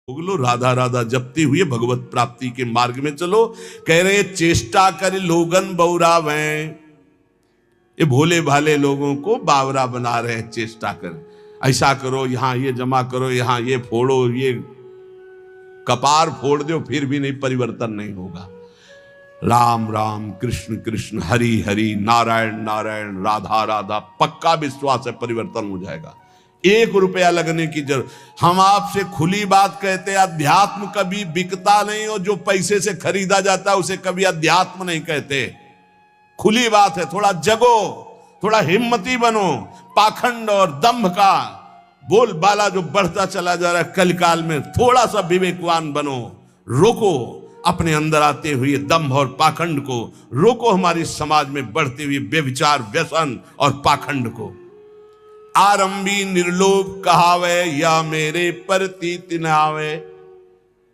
लो राधा राधा जपते हुए भगवत प्राप्ति के मार्ग में चलो। कह रहे चेष्टा कर लोगन बौरावे, ये भोले भाले लोगों को बावरा बना रहे हैं। चेष्टा कर, ऐसा करो, यहां ये जमा करो, यहां ये फोड़ो, ये कपार फोड़ दो, फिर भी नहीं, परिवर्तन नहीं होगा। राम राम कृष्ण कृष्ण हरि हरि नारायण नारायण राधा राधा, पक्का विश्वास है परिवर्तन हो जाएगा। 1 रुपया लगने की जरूरत। हम आपसे खुली बात कहते हैं, अध्यात्म कभी बिकता नहीं, और जो पैसे से खरीदा जाता है उसे कभी अध्यात्म नहीं कहते। खुली बात है, थोड़ा जगो, थोड़ा हिम्मती बनो। पाखंड और दंभ का बोलबाला जो बढ़ता चला जा रहा है कलकाल में, थोड़ा सा विवेकवान बनो। रोको अपने अंदर आते हुए दंभ और पाखंड को, रोको हमारी समाज में बढ़ते हुए व्यभिचार, व्यसन और पाखंड को। आरंभी निर्लोभ कहावे, या मेरे प्रतीत न आवे।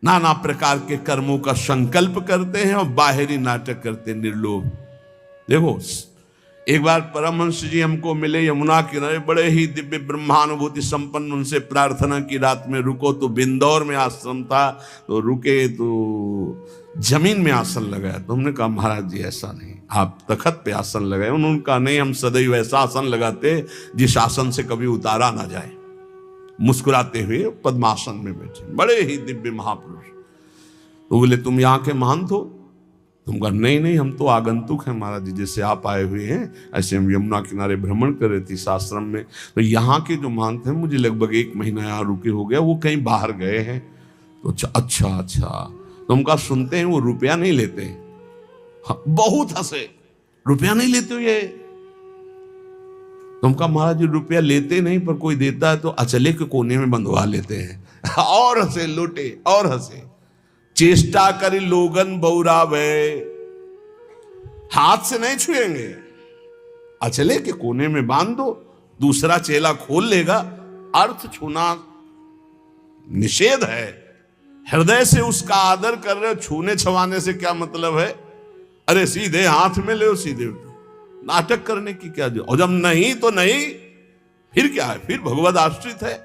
नाना प्रकार के कर्मों का संकल्प करते हैं और बाहरी नाटक करते हैं, निर्लोभ। देखो, एक बार परमहंस जी हमको मिले यमुना किनारे, बड़े ही दिव्य ब्रह्मानुभूति संपन्न। उनसे प्रार्थना की, रात में रुको। तो बिंदौर में आश्रम था, तो रुके तो जमीन में आसन लगाया। तो हमने कहा महाराज जी ऐसा नहीं, आप तखत पे आसन लगाए। उन्होंने कहा नहीं, हम सदैव ऐसा आसन लगाते जिस आसन से कभी उतारा ना जाए। मुस्कुराते हुए पद्मासन में बैठे, बड़े ही दिव्य महापुरुष। तो बोले तुम यहाँ के महंत हो? तुम कहा नहीं नहीं, हम तो आगंतुक हैं महाराज जी, जैसे आप आए हुए हैं ऐसे हम यमुना किनारे भ्रमण कर रहे थे इस आश्रम में। तो यहाँ के जो महंत हैं, मुझे लगभग 1 महीना यहाँ रुके हो गया, वो कहीं बाहर गए हैं। तो अच्छा, तो हम कहा सुनते हैं वो रुपया नहीं लेते। हाँ, बहुत हंसे, रुपया नहीं लेते हो ये? तुम कहा महाराज जी रुपया लेते नहीं, पर कोई देता है तो अचले के कोने में बंधवा लेते हैं। और हंसे, लूटे और हंसे। चेष्टा करी लोगन बौरावे, हाथ से नहीं छुएंगे, अचले के कोने में बांध दो, दूसरा चेला खोल लेगा। अर्थ छूना निषेध है। हृदय से उसका आदर कर रहे हो, छूने छवाने से क्या मतलब है? अरे सीधे हाथ में ले, सीधे नाटक करने की क्या जो। और जब नहीं तो नहीं, फिर क्या है? फिर भगवद आश्रित है।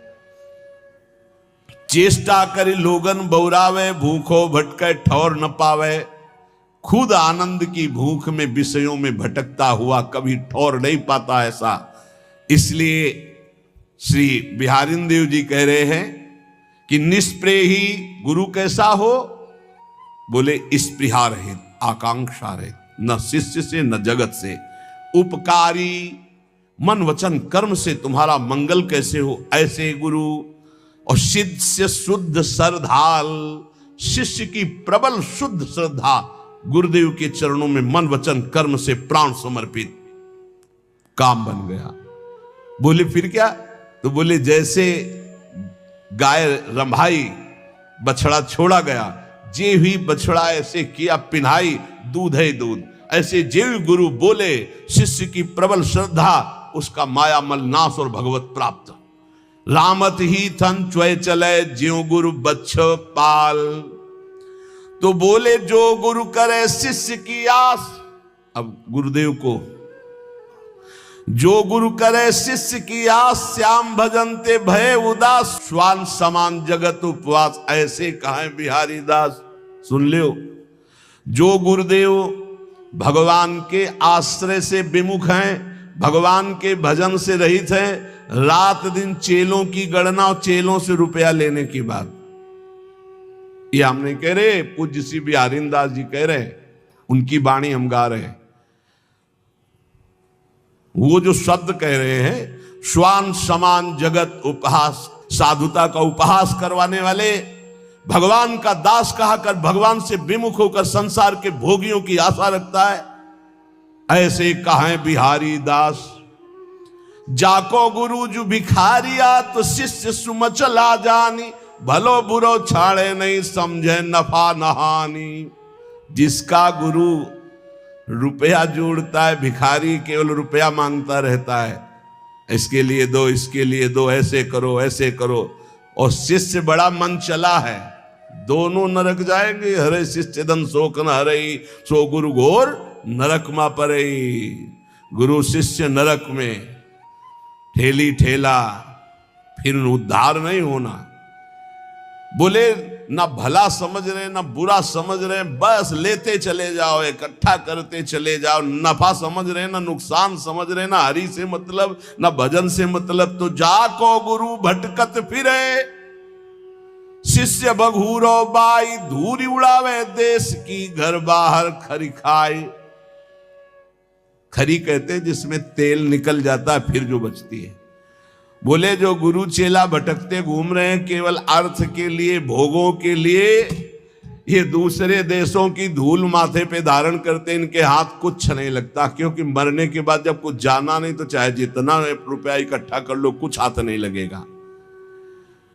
चेष्टा करी लोगन बौरावे, भूखो भटके ठौर न पावे। खुद आनंद की भूख में विषयों में भटकता हुआ कभी ठौर नहीं पाता ऐसा। इसलिए श्री बिहारिन देव जी कह रहे हैं कि निष्प्रेही गुरु कैसा हो? बोले स्पृहा रहित, आकांक्षा रहित, न शिष्य से न जगत से। उपकारी मन वचन कर्म से तुम्हारा मंगल कैसे हो? ऐसे गुरु। और शिष्य शुद्ध श्रद्धाल, शिष्य की प्रबल शुद्ध श्रद्धा, गुरुदेव के चरणों में मन वचन कर्म से प्राण समर्पित, काम बन गया। बोले फिर क्या? तो बोले जैसे गाय रंभाई, बछड़ा छोड़ा गया, जे हुई बछड़ा ऐसे किया पिन्हाई, दूध है दूध। ऐसे जेव गुरु बोले, शिष्य की प्रबल श्रद्धा, उसका माया मल नाश और भगवत प्राप्त। रामत ही थन च्वय चले, ज्यों गुरु बच्छ पाल। तो बोले जो गुरु करे शिष्य की आस। अब गुरुदेव को, जो गुरु करे शिष्य की आस, श्याम भजनते भय उदास। श्वान समान जगत उपवास, ऐसे कहें बिहारी दास। सुन लो, जो गुरुदेव भगवान के आश्रय से विमुख हैं, भगवान के भजन से रहित हैं, रात दिन चेलों की गणना और चेलों से रुपया लेने की बात, ये हम नहीं कह रहे, पूज्य श्री बिहारिन दास जी कह रहे, उनकी वाणी हम गा रहे हैं। वो जो शब्द कह रहे हैं, श्वान समान जगत उपहास, साधुता का उपहास करवाने वाले, भगवान का दास कहा कर भगवान से विमुख होकर संसार के भोगियों की आशा रखता है, ऐसे कहें बिहारी दास। जाको गुरु जो भिखारिया, तो शिष्य सुमचला जानी। भलो बुरो छाड़े नहीं, समझे नफा नहानी। जिसका गुरु रुपया जोड़ता है, भिखारी केवल रुपया मांगता रहता है, इसके लिए दो, इसके लिए दो, ऐसे करो ऐसे करो। और शिष्य बड़ा मन चला है, दोनों नरक जाएंगे। हरे शिष्य धन शोक न हरई, सो गुरु घोर नरक मा परई। गुरु शिष्य नरक में ठेली ठेला, फिर उद्धार नहीं होना। बोले ना भला समझ रहे ना बुरा समझ रहे, बस लेते चले जाओ, इकट्ठा करते चले जाओ, नफा समझ रहे ना नुकसान समझ रहे, ना हरि से मतलब ना भजन से मतलब। तो जाको गुरु भटकत फिरे, शिष्य बघूरो बाई, धूरी उड़ावे देश की, घर बाहर खरी खाए। खरी कहते हैं जिसमें तेल निकल जाता है फिर जो बचती है। बोले जो गुरु चेला भटकते घूम रहे हैं केवल अर्थ के लिए, भोगों के लिए, ये दूसरे देशों की धूल माथे पे धारण करते, इनके हाथ कुछ नहीं लगता, क्योंकि मरने के बाद जब कुछ जाना नहीं तो चाहे जितना रुपया इकट्ठा कर लो कुछ हाथ नहीं लगेगा।